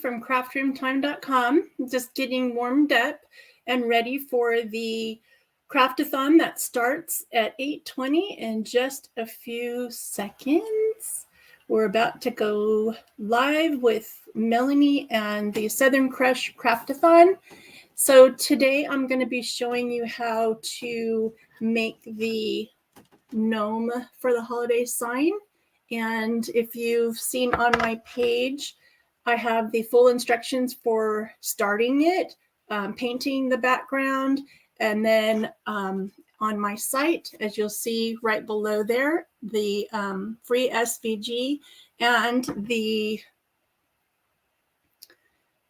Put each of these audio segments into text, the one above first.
from craftroomtime.com, just getting warmed up and ready for the craftathon that starts at 8:20 in just a few seconds. We're about to go live with Melanie and the Southern Crush Craftathon. So today I'm going to be showing you how to make the gnome for the holiday sign. And if you've seen on my page, I have the full instructions for starting it, painting the background, and then on my site, as you'll see right below there, the free SVG and the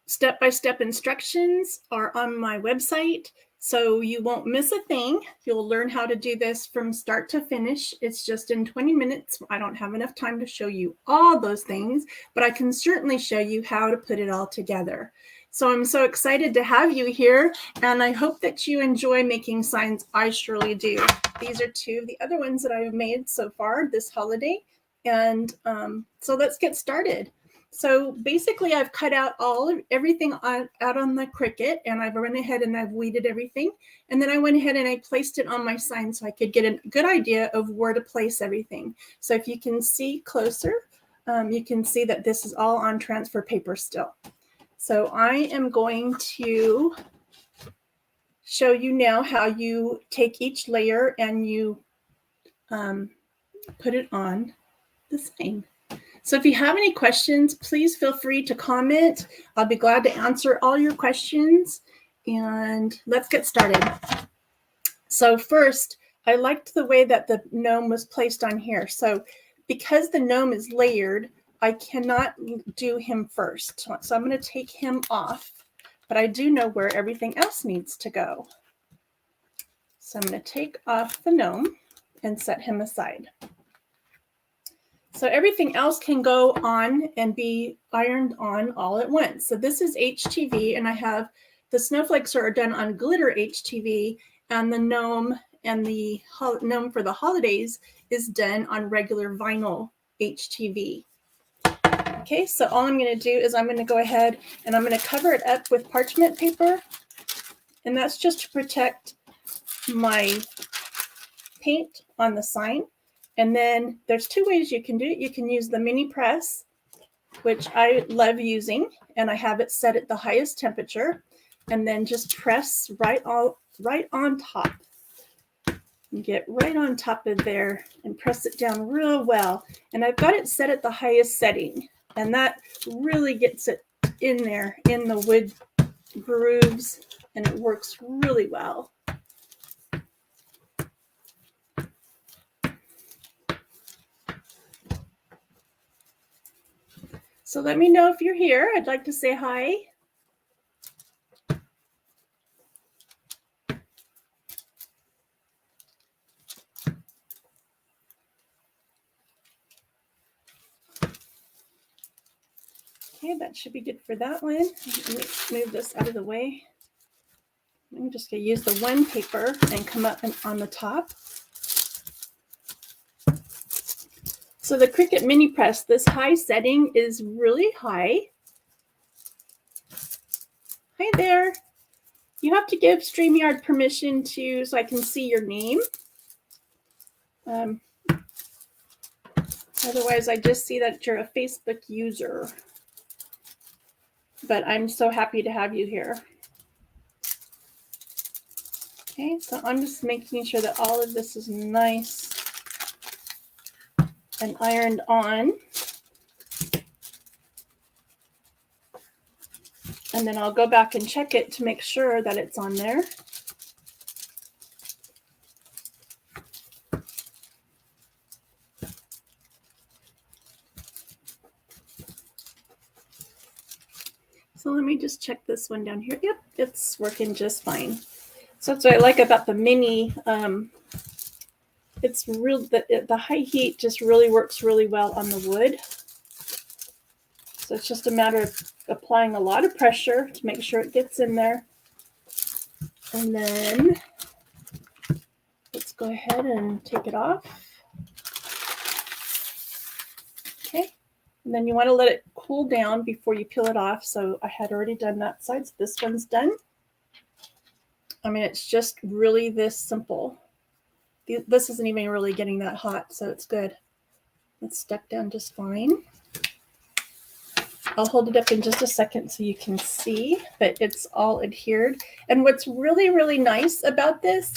step-by-step instructions are on my website. So you won't miss a thing. You'll learn how to do this from start to finish. It's just in 20 minutes. I don't have enough time to show you all those things, but I can certainly show you how to put it all together. So I'm so excited to have you here, and I hope that you enjoy making signs. I surely do. These are two of the other ones that I've made so far this holiday. And so let's get started. So basically I've cut out everything out on the Cricut, and I've run ahead and I've weeded everything. And then I went ahead and I placed it on my sign so I could get a good idea of where to place everything. So if you can see closer, you can see that this is all on transfer paper still. So I am going to show you now how you take each layer and you put it on the sign. So if you have any questions, please feel free to comment. I'll be glad to answer all your questions, and let's get started. So first, I liked the way that the gnome was placed on here. So because the gnome is layered, I cannot do him first. So I'm going to take him off, but I do know where everything else needs to go. So I'm going to take off the gnome and set him aside. So everything else can go on and be ironed on all at once. So this is HTV, and I have the snowflakes are done on glitter HTV, and the gnome and the gnome for the holidays is done on regular vinyl HTV. Okay, so all I'm going to do is I'm going to go ahead and I'm going to cover it up with parchment paper, and that's just to protect my paint on the sign. And then there's two ways you can do it. You can use the mini press, which I love using, and I have it set at the highest temperature, and then just press right on top. You get right on top of there and press it down real well. And I've got it set at the highest setting, and that really gets it in there in the wood grooves, and it works really well. So let me know if you're here. I'd like to say hi. Okay, that should be good for that one. Let me move this out of the way. I'm just going to use the one paper and come up on the top. So the Cricut MIni Press, this high setting is really high. Hi there. You have to give StreamYard permission so I can see your name. Otherwise, I just see that you're a Facebook user. But I'm so happy to have you here. Okay, so I'm just making sure that all of this is nice and ironed on. And then I'll go back and check it to make sure that it's on there. So let me just check this one down here. Yep, it's working just fine. So that's what I like about the mini. It's real. The high heat just really works really well on the wood. So it's just a matter of applying a lot of pressure to make sure it gets in there. And then let's go ahead and take it off. Okay. And then you want to let it cool down before you peel it off. So I had already done that side, so this one's done. I mean, it's just really this simple. This isn't even really getting that hot, so it's good. It's stuck down just fine. I'll hold it up in just a second so you can see, but it's all adhered. And what's really, really nice about this,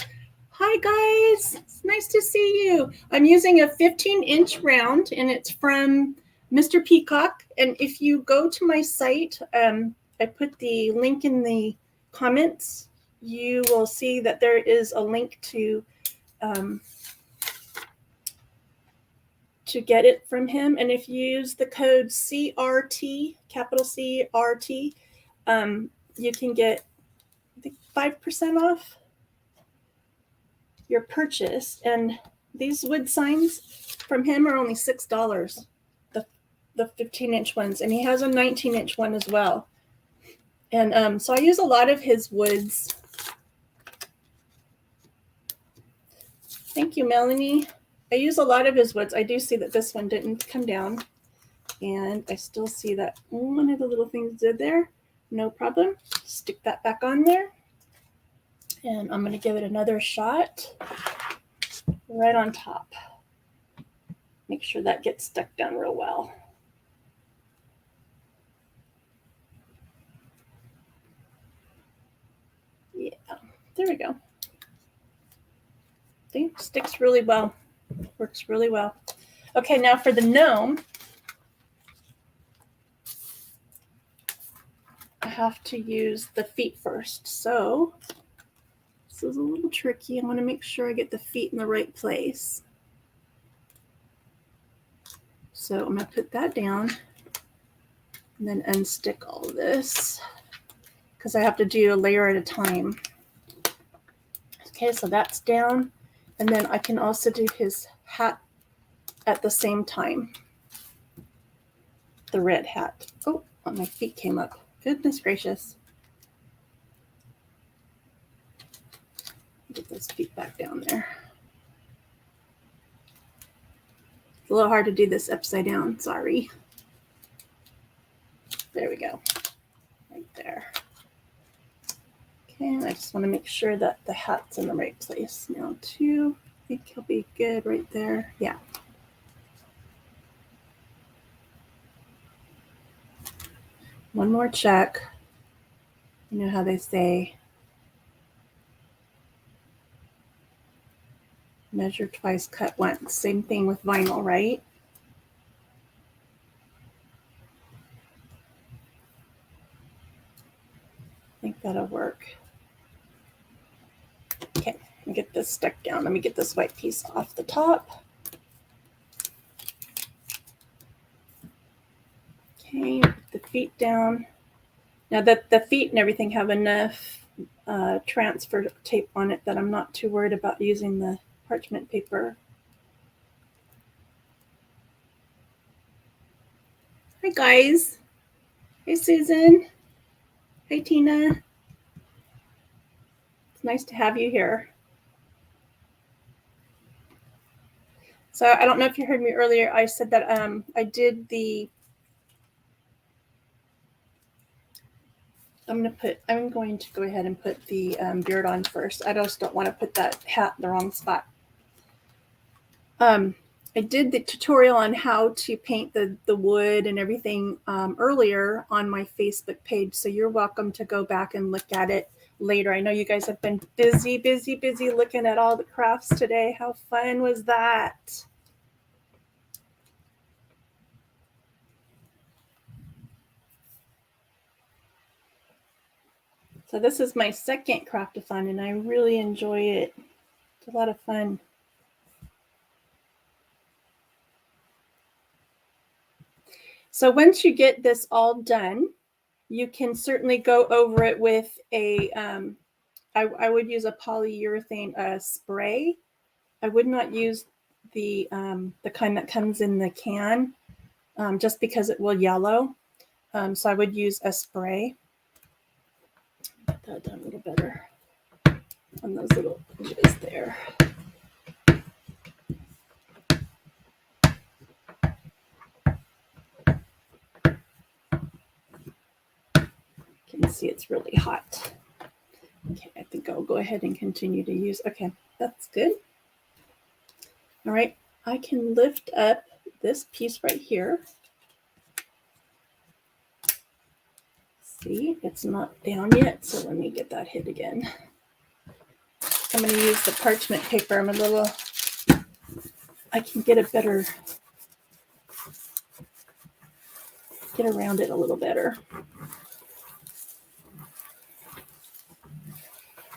hi guys, it's nice to see you. I'm using a 15-inch round, and it's from Mr. Peacock. And if you go to my site, I put the link in the comments. You will see that there is a link to get it from him. And if you use the code CRT, capital CRT, you can get, I think, 5% off your purchase. And these wood signs from him are only $6, the 15-inch ones. And he has a 19-inch one as well. And so I use a lot of his woods. Thank you, Melanie. I use a lot of his woods. I do see that this one didn't come down. And I still see that one of the little things did there. No problem. Stick that back on there. And I'm going to give it another shot right on top. Make sure that gets stuck down real well. Yeah, there we go. See, sticks really well. Works really well. Okay, now for the gnome, I have to use the feet first. So this is a little tricky. I want to make sure I get the feet in the right place. So I'm going to put that down and then unstick all of this because I have to do a layer at a time. Okay, so that's down. And then I can also do his hat at the same time. The red hat. Oh, my feet came up. Goodness gracious. Get those feet back down there. It's a little hard to do this upside down. Sorry. There we go. Right there. Okay, and I just want to make sure that the hat's in the right place now too. I think he'll be good right there. Yeah. One more check. You know how they say, measure twice, cut once. Same thing with vinyl, right? I think that'll work. Okay, let me get this stuck down. Let me get this white piece off the top. Okay, put the feet down. Now that the feet and everything have enough transfer tape on it that I'm not too worried about using the parchment paper. Hi guys. Hey Susan. Hi Tina. It's nice to have you here. So I don't know if you heard me earlier. I said that I did the, I'm going to go ahead and put the beard on first. I just don't want to put that hat in the wrong spot. I did the tutorial on how to paint the wood and everything earlier on my Facebook page. So you're welcome to go back and look at it later. I know you guys have been busy looking at all the crafts today. How fun was that? So this is my second craft-a-thon and I really enjoy it. It's a lot of fun. So once you get this all done, you can certainly go over it with a, I would use a polyurethane spray. I would not use the kind that comes in the can just because it will yellow. So I would use a spray. Get that done a little better on those little edges there. can see it's really hot. Okay, I think I'll go ahead and continue to use. Okay, that's good. All right, I can lift up this piece right here. See, it's not down yet, so let me get that hit again. I'm going to use the parchment paper. I can get around it a little better.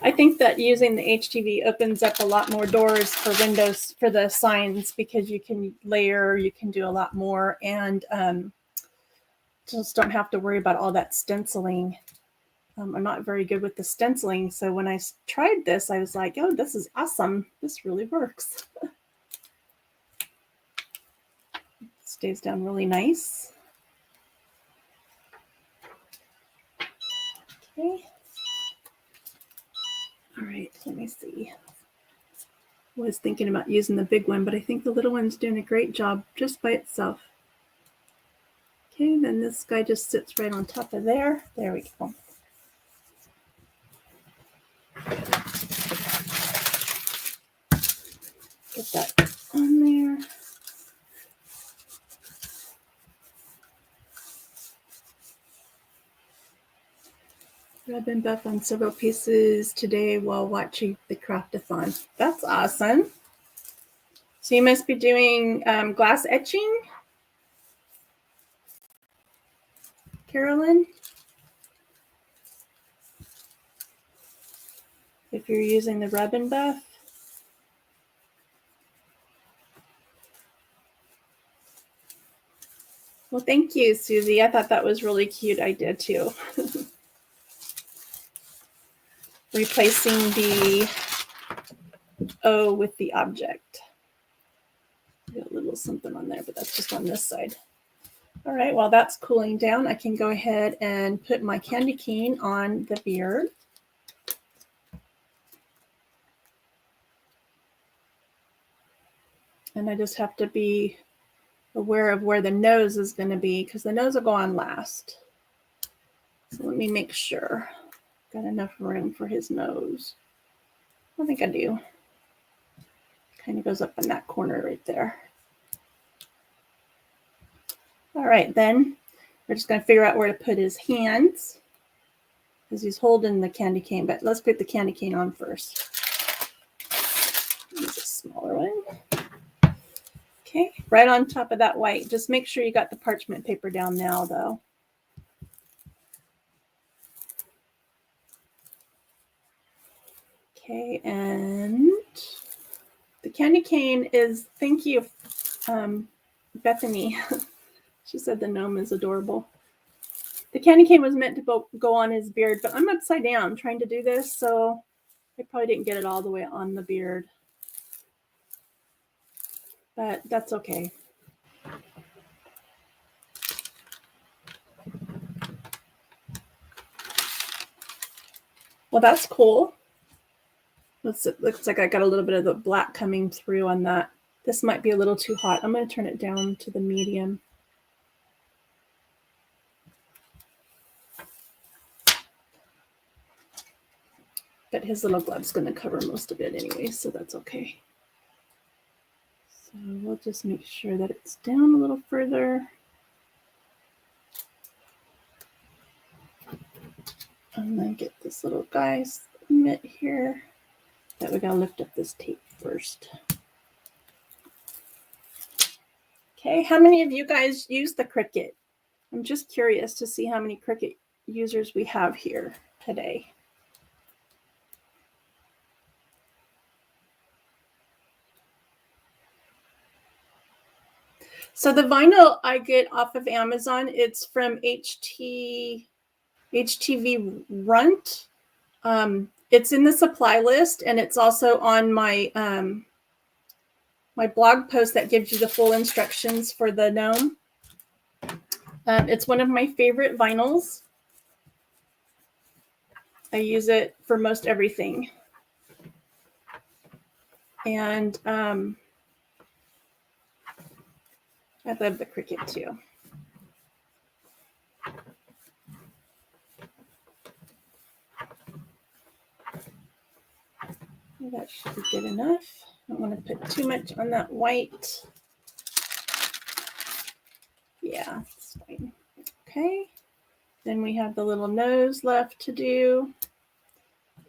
I think that using the HTV opens up a lot more doors for windows for the signs, because you can layer, you can do a lot more, and just don't have to worry about all that stenciling. I'm not very good with the stenciling, so when I tried this, I was like, oh, this is awesome. This really works. Stays down really nice. Okay. All right, let me see. I was thinking about using the big one, but I think the little one's doing a great job just by itself. Okay, then this guy just sits right on top of there. There we go. Get that on there. I've been buff on several pieces today while watching the craft-a-thon. That's awesome. So you must be doing glass etching, Carolyn? If you're using the rub and buff. Well, thank you, Susie. I thought that was really cute. I did too. Replacing the O with the object. Got a little something on there, but that's just on this side. All right, while that's cooling down, I can go ahead and put my candy cane on the beard. And I just have to be aware of where the nose is going to be, because the nose will go on last. So let me make sure. Got enough room for his nose. I think I do. Kind of goes up in that corner right there. All right, then we're just going to figure out where to put his hands, because he's holding the candy cane, but let's put the candy cane on first. Use a smaller one. Okay, right on top of that white. Just make sure you got the parchment paper down now, though. Okay, and the candy cane is, thank you, Bethany. She said the gnome is adorable. The candy cane was meant to go on his beard, but I'm upside down trying to do this, so I probably didn't get it all the way on the beard. But that's okay. Well, that's cool. It looks like I got a little bit of the black coming through on that. This might be a little too hot. I'm going to turn it down to the medium. But his little glove's going to cover most of it anyway, so that's okay. So we'll just make sure that it's down a little further. And then get this little guy's mitt here. But we got to lift up this tape first. Okay, how many of you guys use the Cricut? I'm just curious to see how many Cricut users we have here today. So the vinyl I get off of Amazon, it's from HTV Runt. It's in the supply list, and it's also on my my blog post that gives you the full instructions for the gnome. It's one of my favorite vinyls. I use it for most everything. And I love the Cricut too. That should be good enough. I don't want to put too much on that white. Yeah, that's fine. Okay. Then we have the little nose left to do.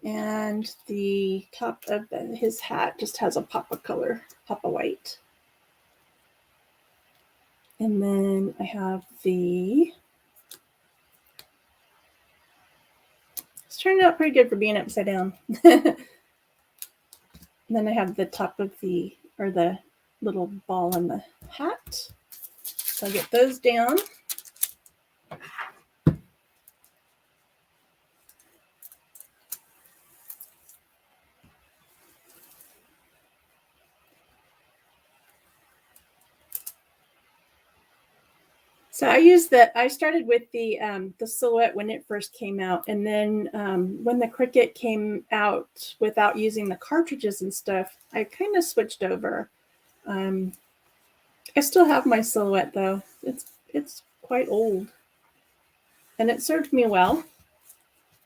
And the top of his hat just has a pop of color, pop of white. And then I have it's turned out pretty good for being upside down. And then I have the top of the little ball on the hat. So I'll get those down. So I started with the silhouette when it first came out. And then when the Cricut came out without using the cartridges and stuff, I kind of switched over. I still have my silhouette though. It's quite old. And it served me well.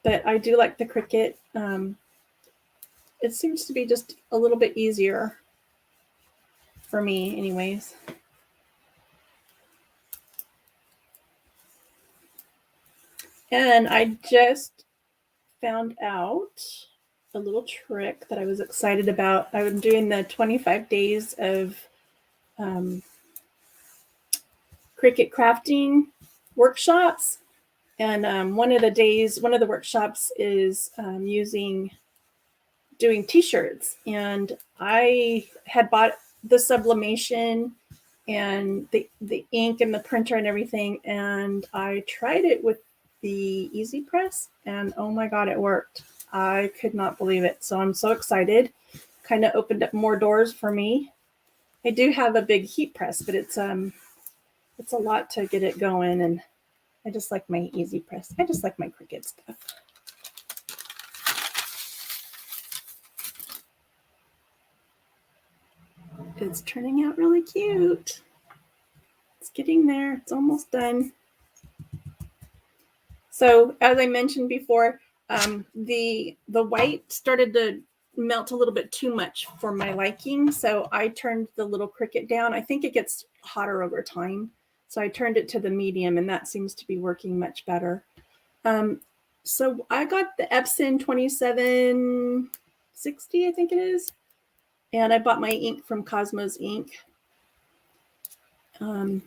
But I do like the Cricut. It seems to be just a little bit easier for me anyways. And I just found out a little trick that I was excited about. I'm doing the 25 days of Cricut crafting workshops. And one of the workshops is doing t-shirts. And I had bought the sublimation and the ink and the printer and everything. And I tried it with the Easy Press, and oh my God, it worked. I could not believe it. So I'm so excited. Kind of opened up more doors for me. I do have a big heat press, but it's a lot to get it going, and I just like my Easy Press. I just like my Cricut stuff. It's turning out really cute. It's getting there. It's almost done. So as I mentioned before, the white started to melt a little bit too much for my liking. So I turned the little Cricut down. I think it gets hotter over time. So I turned it to the medium, and that seems to be working much better. So I got the Epson 2760, I think it is. And I bought my ink from Cosmos Ink. This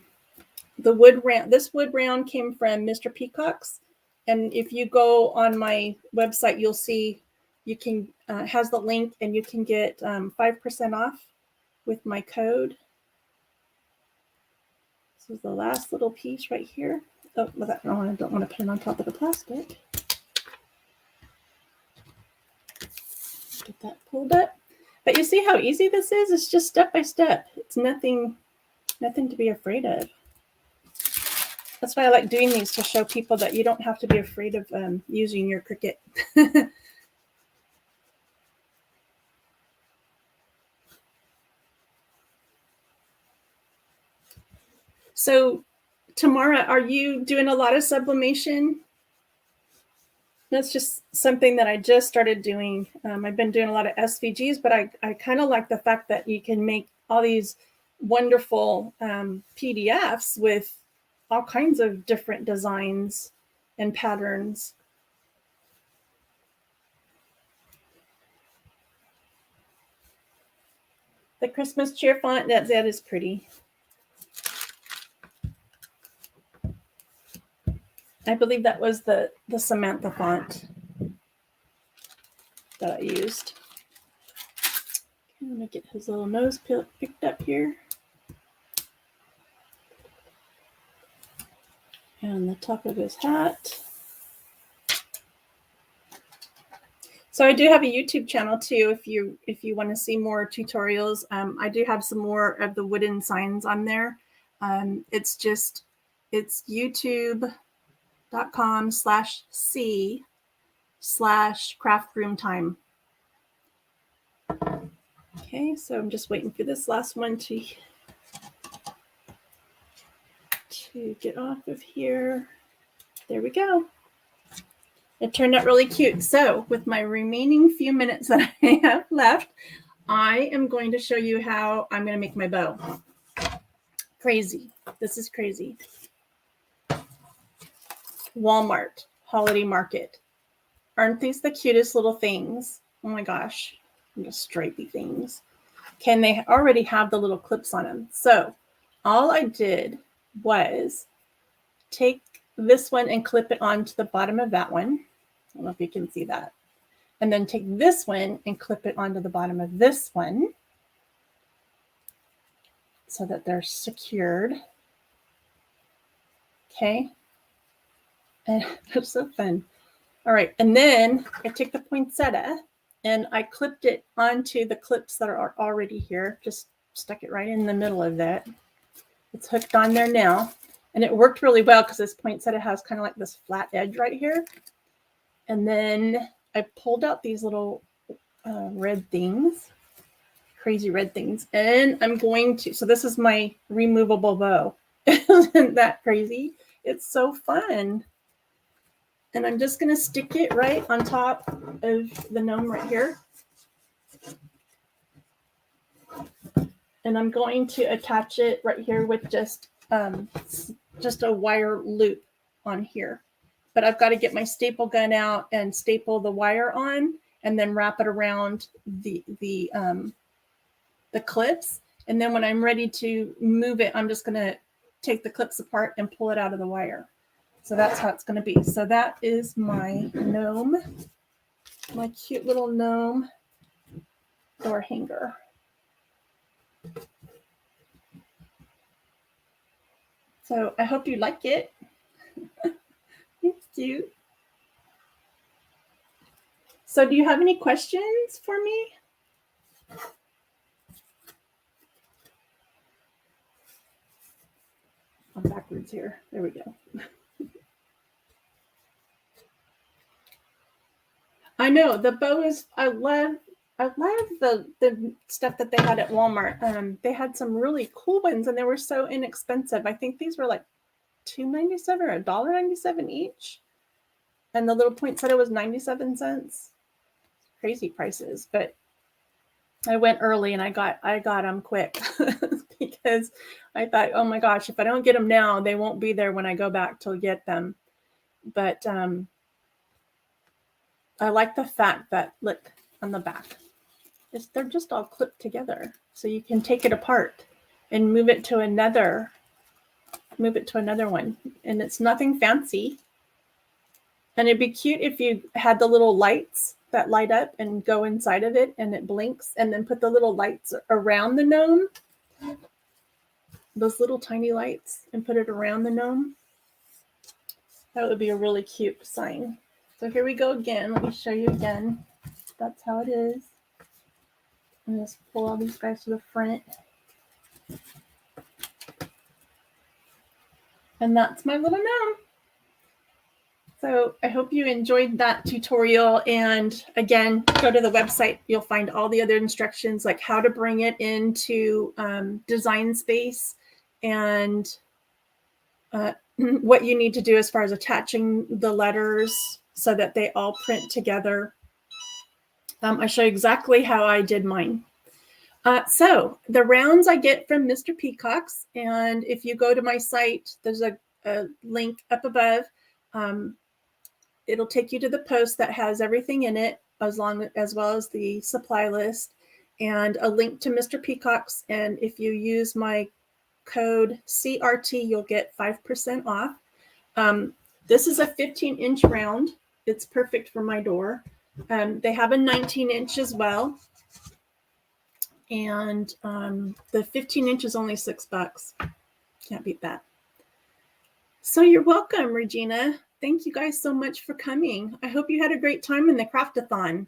wood round came from Mr. Peacock's. And if you go on my website, you'll see you can has the link, and you can get 5% off with my code. This is the last little piece right here. Oh, I don't want to put it on top of the plastic. Get that pulled up. But you see how easy this is? It's just step by step. It's nothing to be afraid of. That's why I like doing these, to show people that you don't have to be afraid of using your Cricut. So, Tamara, are you doing a lot of sublimation? That's just something that I just started doing. I've been doing a lot of SVGs, but I kind of like the fact that you can make all these wonderful PDFs with all kinds of different designs and patterns. The Christmas cheer font, that is pretty. I believe that was the Samantha font that I used. Okay, let me get his little nose picked up here. And the top of his hat. So I do have a YouTube channel too, if you want to see more tutorials. I do have some more of the wooden signs on there. It's youtube.com/c/craft-room-time. Okay, so I'm just waiting for this last one to get off of here. There we go. It turned out really cute. So with my remaining few minutes that I have left, I am going to show you how I'm going to make my bow. Crazy. This is crazy. Walmart holiday market. Aren't these the cutest little things? Oh my gosh. The stripy things. Can they already have the little clips on them? So all I did was take this one and clip it onto the bottom of that one. I don't know if you can see that. And then take this one and clip it onto the bottom of this one so that they're secured. Okay. And that's so fun. All right. And then I take the poinsettia and I clipped it onto the clips that are already here. Just stuck it right in the middle of that. It's hooked on there now. And it worked really well because this poinsettia has kind of like this flat edge right here. And then I pulled out these little red things, crazy red things. And I'm going to, so this is my removable bow. Isn't that crazy? It's so fun. And I'm just going to stick it right on top of the gnome right here. And I'm going to attach it right here with just a wire loop on here. But I've got to get my staple gun out and staple the wire on and then wrap it around the clips. And then when I'm ready to move it, I'm just going to take the clips apart and pull it out of the wire. So that's how it's going to be. So that is my gnome, my cute little gnome door hanger. So I hope you like it. It's cute. So do you have any questions for me? I'm backwards here. There we go. I know the bow is, I love the stuff that they had at Walmart. They had some really cool ones and they were so inexpensive. I think these were like $2.97 or $1.97 each. And the little poinsettia was 97 cents. Crazy prices, but I went early and I got them quick because I thought, oh my gosh, if I don't get them now, they won't be there when I go back to get them. But I like the fact that, look on the back, they're just all clipped together. So you can take it apart and move it to another one. And it's nothing fancy. And it'd be cute if you had the little lights that light up and go inside of it and it blinks, and then put the little lights around the gnome, those little tiny lights, and put it around the gnome. That would be a really cute sign. So here we go again. Let me show you again. That's how it is. I'm just pull all these guys to the front. And that's my little gnome. So I hope you enjoyed that tutorial. And again, go to the website. You'll find all the other instructions, like how to bring it into Design Space and what you need to do as far as attaching the letters so that they all print together. I show you exactly how I did mine. So the rounds I get from Mr. Peacock's, and if you go to my site, there's a link up above. It'll take you to the post that has everything in it, as well as the supply list, and a link to Mr. Peacock's. And if you use my code CRT, you'll get 5% off. This is a 15-inch round. It's perfect for my door. They have a 19-inch as well. And the 15-inch is only $6. Can't beat that. So you're welcome, Regina. Thank you guys so much for coming. I hope you had a great time in the craftathon.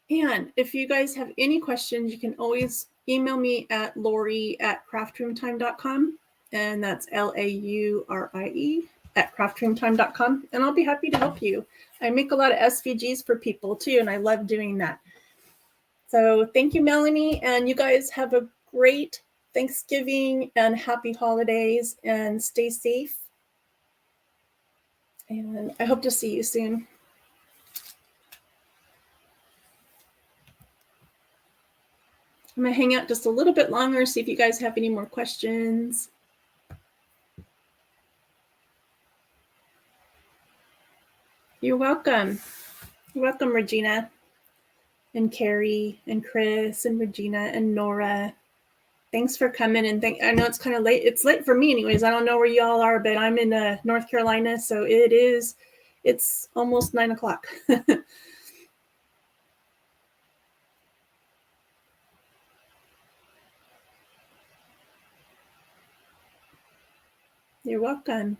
And if you guys have any questions, you can always email me at Laurie@craftroomtime.com. And that's LAURIE @craftroomtime.com. And I'll be happy to help you. I make a lot of SVGs for people too, and I love doing that. So thank you, Melanie. And you guys have a great Thanksgiving and happy holidays, and stay safe. And I hope to see you soon. I'm going to hang out just a little bit longer, see if you guys have any more questions. You're welcome. You're welcome, Regina and Carrie and Chris and Regina and Nora. Thanks for coming. And I know it's kind of late. It's late for me anyways. I don't know where y'all are, but I'm in North Carolina, so it's almost 9 o'clock. You're welcome.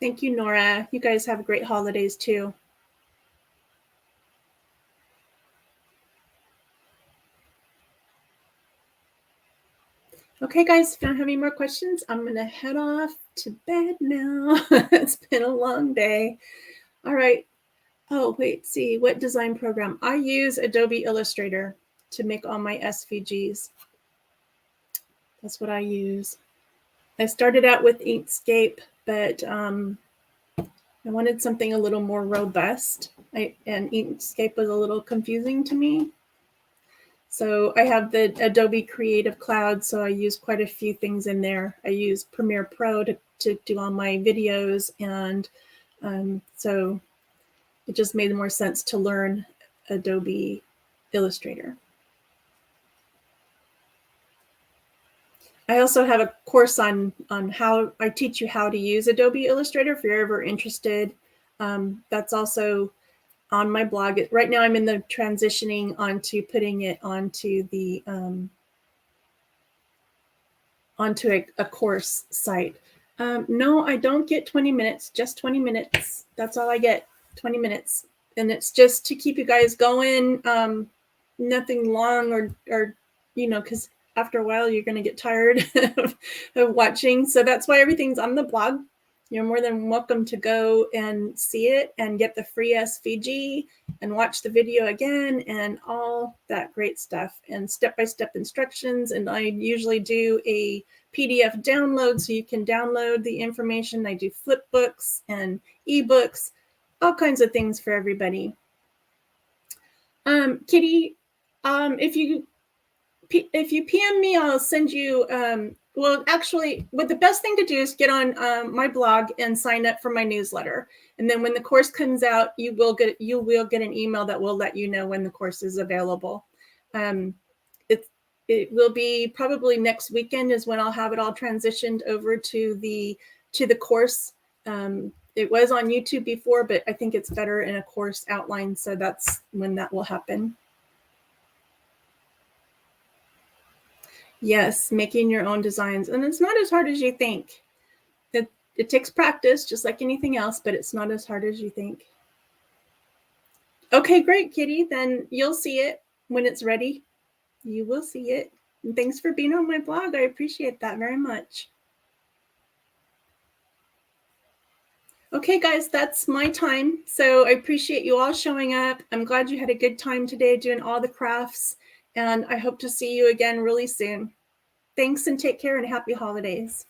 Thank you, Nora. You guys have great holidays too. Okay, guys, if you don't have any more questions, I'm going to head off to bed now. It's been a long day. All right. Oh, wait, see, what design program? I use Adobe Illustrator to make all my SVGs. That's what I use. I started out with Inkscape, but I wanted something a little more robust, and Inkscape was a little confusing to me. So I have the Adobe Creative Cloud, so I use quite a few things in there. I use Premiere Pro to do all my videos, and so it just made more sense to learn Adobe Illustrator. I also have a course on how I teach you how to use Adobe Illustrator if you're ever interested. That's also on my blog. Right now I'm in the transitioning onto putting it onto the onto a course site. No, I don't get 20 minutes, just 20 minutes. That's all I get, 20 minutes. And it's just to keep you guys going. Nothing long or because after a while you're going to get tired of watching. So that's why everything's on the blog. You're more than welcome to go and see it and get the free SVG and watch the video again and all that great stuff and step-by-step instructions. And I usually do a PDF download so you can download the information. I do flip books and ebooks, all kinds of things for everybody. Kitty, if you PM me, I'll send you. Well, actually, what the best thing to do is get on my blog and sign up for my newsletter. And then when the course comes out, you will get an email that will let you know when the course is available. It will be probably next weekend is when I'll have it all transitioned over to the course. It was on YouTube before, but I think it's better in a course outline. So that's when that will happen. Yes, making your own designs. And it's not as hard as you think. It takes practice, just like anything else, but it's not as hard as you think. Okay, great, Kitty. Then you'll see it when it's ready. You will see it. And thanks for being on my blog. I appreciate that very much. Okay, guys, that's my time. So I appreciate you all showing up. I'm glad you had a good time today doing all the crafts. And I hope to see you again really soon. Thanks and take care and happy holidays.